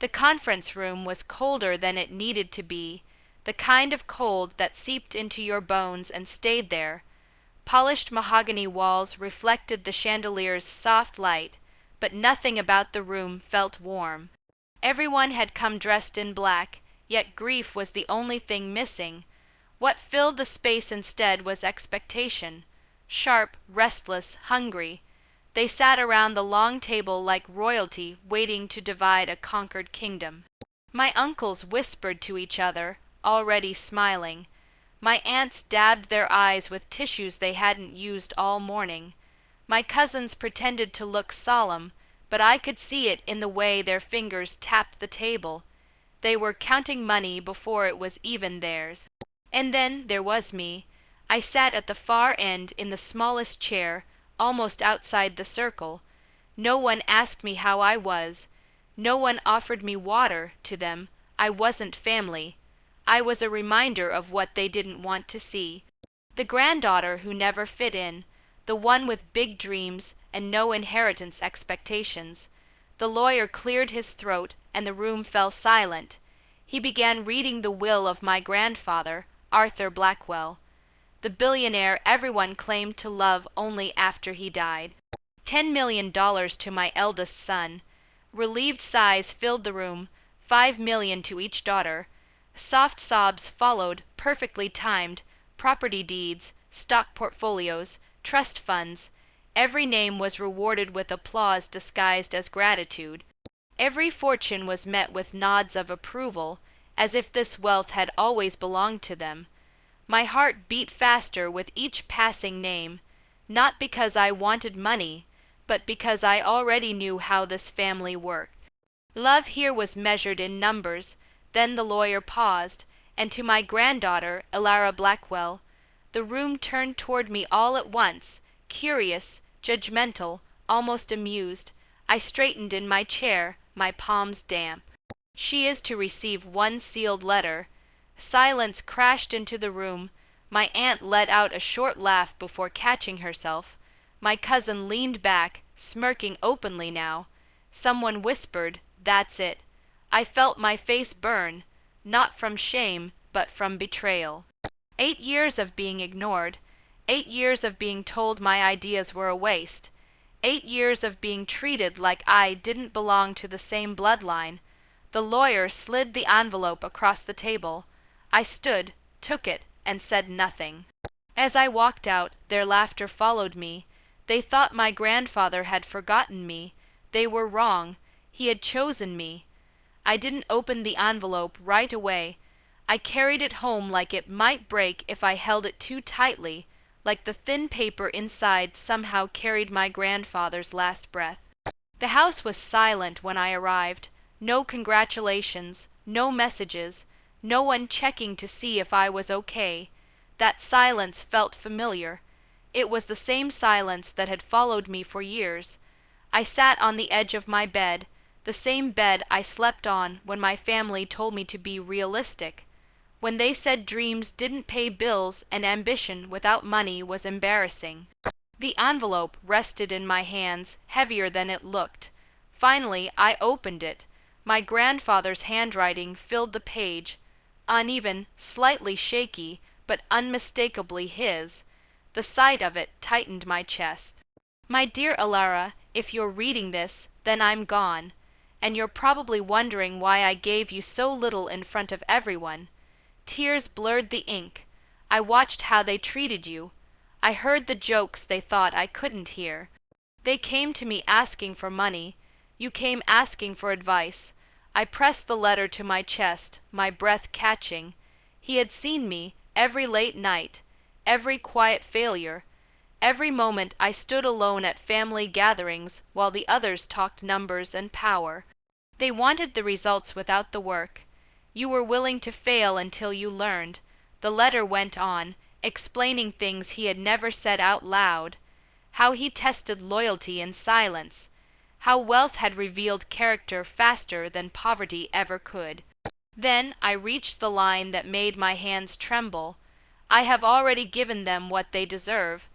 The conference room was colder than it needed to be, the kind of cold that seeped into your bones and stayed there. Polished mahogany walls reflected the chandelier's soft light, but nothing about the room felt warm. Everyone had come dressed in black, yet grief was the only thing missing. What filled the space instead was expectation. Sharp, restless, hungry. They sat around the long table like royalty waiting to divide a conquered kingdom. My uncles whispered to each other, already smiling. My aunts dabbed their eyes with tissues they hadn't used all morning. My cousins pretended to look solemn, but I could see it in the way their fingers tapped the table. They were counting money before it was even theirs. And then there was me. I sat at the far end in the smallest chair, almost outside the circle. No one asked me how I was. No one offered me water. To them, I wasn't family. I was a reminder of what they didn't want to see. The granddaughter who never fit in, the one with big dreams and no inheritance expectations. The lawyer cleared his throat and the room fell silent. He began reading the will of my grandfather, Arthur Blackwell, the billionaire everyone claimed to love only after he died. $10 million to my eldest son. Relieved sighs filled the room, $5 million to each daughter. Soft sobs followed, perfectly timed, property deeds, stock portfolios, trust funds. Every name was rewarded with applause disguised as gratitude. Every fortune was met with nods of approval, as if this wealth had always belonged to them. My heart beat faster with each passing name, not because I wanted money, but because I already knew how this family worked. Love here was measured in numbers. Then the lawyer paused, and to my granddaughter, Elara Blackwell, the room turned toward me all at once, curious, judgmental, almost amused. I straightened in my chair, my palms damp. She is to receive one sealed letter. Silence crashed into the room. My aunt let out a short laugh before catching herself. My cousin leaned back, smirking openly now. Someone whispered, "That's it." I felt my face burn, not from shame, but from betrayal. 8 years of being ignored. 8 years of being told my ideas were a waste. 8 years of being treated like I didn't belong to the same bloodline. The lawyer slid the envelope across the table. I stood, took it, and said nothing. As I walked out, their laughter followed me. They thought my grandfather had forgotten me. They were wrong. He had chosen me. I didn't open the envelope right away. I carried it home like it might break if I held it too tightly, like the thin paper inside somehow carried my grandfather's last breath. The house was silent when I arrived. No congratulations, no messages, no one checking to see if I was okay. That silence felt familiar. It was the same silence that had followed me for years. I sat on the edge of my bed, the same bed I slept on when my family told me to be realistic, when they said dreams didn't pay bills and ambition without money was embarrassing. The envelope rested in my hands, heavier than it looked. Finally, I opened it. My grandfather's handwriting filled the page, uneven, slightly shaky, but unmistakably his. The sight of it tightened my chest. My dear Elara, if you're reading this, then I'm gone. And you're probably wondering why I gave you so little in front of everyone. Tears blurred the ink. I watched how they treated you. I heard the jokes they thought I couldn't hear. They came to me asking for money. You came asking for advice. I pressed the letter to my chest, my breath catching. He had seen me, every late night, every quiet failure, every moment I stood alone at family gatherings while the others talked numbers and power. They wanted the results without the work. You were willing to fail until you learned. The letter went on, explaining things he had never said out loud. How he tested loyalty in silence. How wealth had revealed character faster than poverty ever could. Then I reached the line that made my hands tremble. I have already given them what they deserve.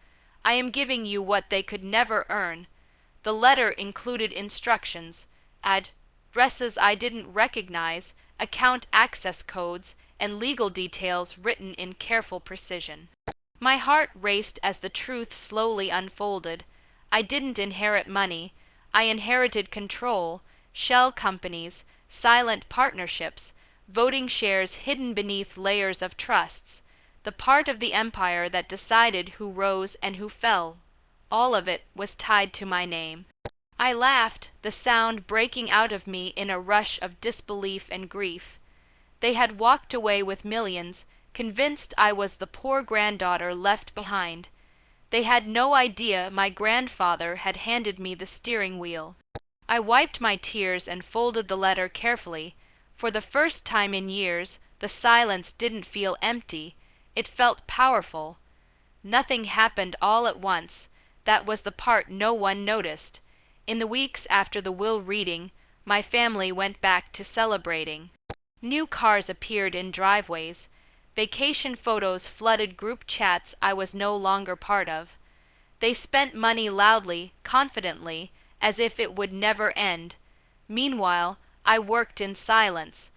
I am giving you what they could never earn. The letter included instructions. Add dresses I didn't recognize, account access codes, and legal details written in careful precision. My heart raced as the truth slowly unfolded. I didn't inherit money. I inherited control, shell companies, silent partnerships, voting shares hidden beneath layers of trusts, the part of the empire that decided who rose and who fell. All of it was tied to my name. I laughed, the sound breaking out of me in a rush of disbelief and grief. They had walked away with millions, convinced I was the poor granddaughter left behind. They had no idea my grandfather had handed me the steering wheel. I wiped my tears and folded the letter carefully. For the first time in years, the silence didn't feel empty. It felt powerful. Nothing happened all at once. That was the part no one noticed. In the weeks after the will reading, my family went back to celebrating. New cars appeared in driveways. Vacation photos flooded group chats I was no longer part of. They spent money loudly, confidently, as if it would never end. Meanwhile, I worked in silence.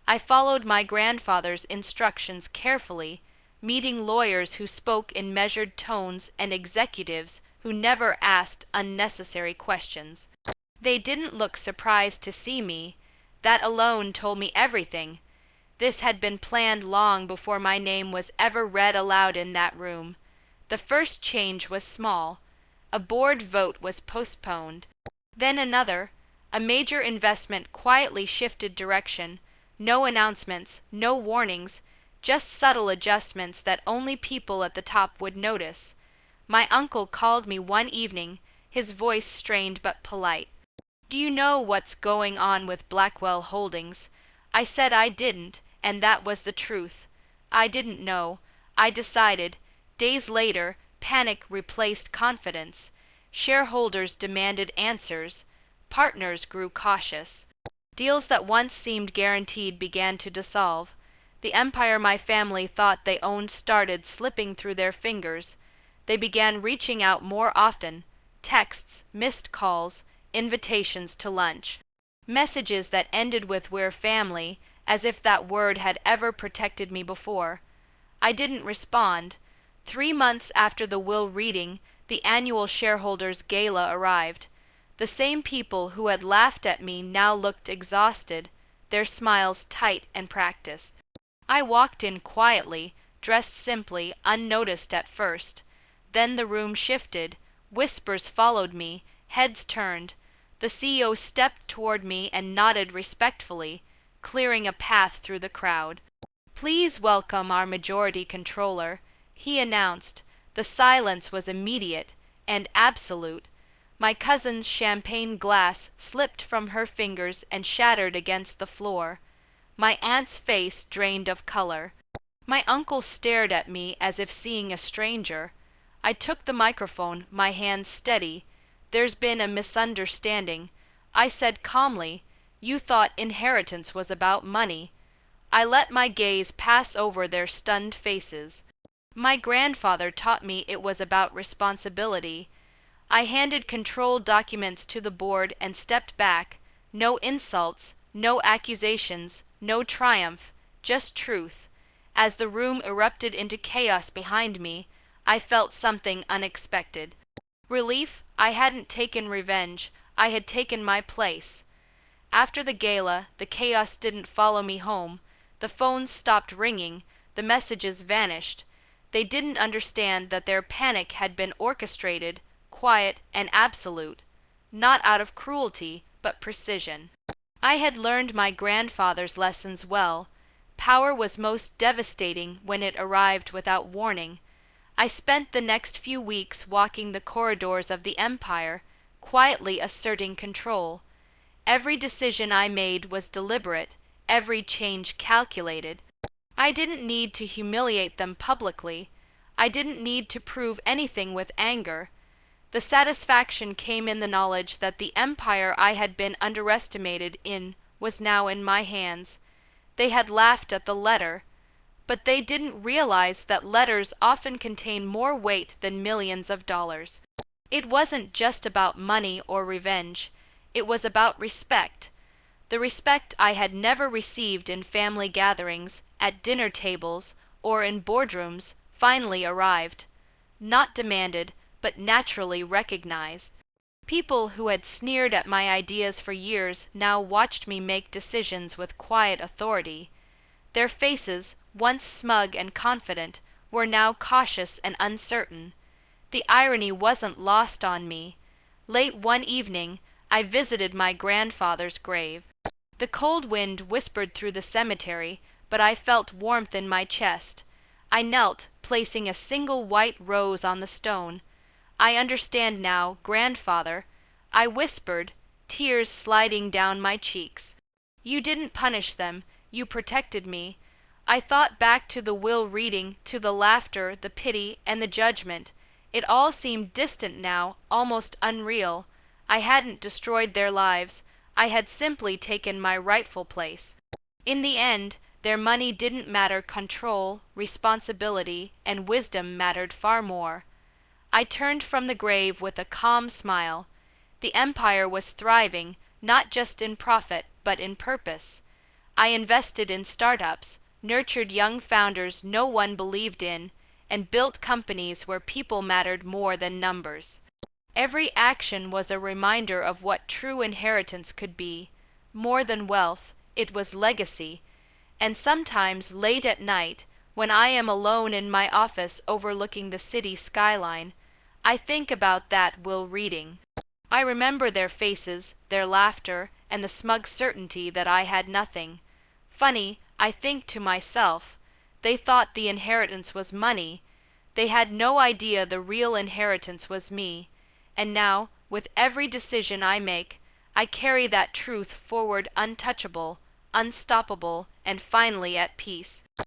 I followed my grandfather's instructions carefully, meeting lawyers who spoke in measured tones and executives who never asked unnecessary questions. They didn't look surprised to see me. That alone told me everything. This had been planned long before my name was ever read aloud in that room. The first change was small. A board vote was postponed. Then another. A major investment quietly shifted direction. No announcements, no warnings, just subtle adjustments that only people at the top would notice. My uncle called me one evening, his voice strained but polite. "Do you know what's going on with Blackwell Holdings?" I said I didn't, and that was the truth. I didn't know. I decided. Days later, panic replaced confidence. Shareholders demanded answers. Partners grew cautious. Deals that once seemed guaranteed began to dissolve. The empire my family thought they owned started slipping through their fingers. They began reaching out more often. Texts, missed calls, invitations to lunch. Messages that ended with "we're family," as if that word had ever protected me before. I didn't respond. 3 months after the will reading, the annual shareholders' gala arrived. The same people who had laughed at me now looked exhausted, their smiles tight and practiced. I walked in quietly, dressed simply, unnoticed at first. Then the room shifted. Whispers followed me, heads turned. The CEO stepped toward me and nodded respectfully, clearing a path through the crowd. "Please welcome our majority controller," he announced. The silence was immediate and absolute. My cousin's champagne glass slipped from her fingers and shattered against the floor. My aunt's face drained of color. My uncle stared at me as if seeing a stranger. I took the microphone, my hands steady. "There's been a misunderstanding," I said calmly. "You thought inheritance was about money." I let my gaze pass over their stunned faces. My grandfather taught me it was about responsibility. I handed control documents to the board and stepped back. No insults, no accusations, no triumph, just truth. As the room erupted into chaos behind me, I felt something unexpected. Relief. I hadn't taken revenge. I had taken my place. After the gala, the chaos didn't follow me home. The phones stopped ringing. The messages vanished. They didn't understand that their panic had been orchestrated, quiet, and absolute. Not out of cruelty, but precision. I had learned my grandfather's lessons well. Power was most devastating when it arrived without warning. I spent the next few weeks walking the corridors of the empire, quietly asserting control. Every decision I made was deliberate, every change calculated. I didn't need to humiliate them publicly. I didn't need to prove anything with anger. The satisfaction came in the knowledge that the empire I had been underestimated in was now in my hands. They had laughed at the letter, but they didn't realize that letters often contain more weight than millions of dollars. It wasn't just about money or revenge. It was about respect. The respect I had never received in family gatherings, at dinner tables, or in boardrooms finally arrived. Not demanded, but naturally recognized. People who had sneered at my ideas for years now watched me make decisions with quiet authority. Their faces, once smug and confident, were now cautious and uncertain. The irony wasn't lost on me. Late one evening, I visited my grandfather's grave. The cold wind whispered through the cemetery, but I felt warmth in my chest. I knelt, placing a single white rose on the stone. I understand now, grandfather, I whispered, tears sliding down my cheeks. You didn't punish them, you protected me. I thought back to the will reading, to the laughter, the pity, and the judgment. It all seemed distant now, almost unreal. I hadn't destroyed their lives. I had simply taken my rightful place. In the end, their money didn't matter. Control, responsibility, and wisdom mattered far more. I turned from the grave with a calm smile. The empire was thriving, not just in profit, but in purpose. I invested in startups, nurtured young founders no one believed in, and built companies where people mattered more than numbers. Every action was a reminder of what true inheritance could be. More than wealth, it was legacy. And sometimes late at night, when I am alone in my office overlooking the city skyline, I think about that will reading. I remember their faces, their laughter, and the smug certainty that I had nothing. Funny, I think to myself, they thought the inheritance was money. They had no idea the real inheritance was me. And now, with every decision I make, I carry that truth forward untouchable, unstoppable, and finally at peace.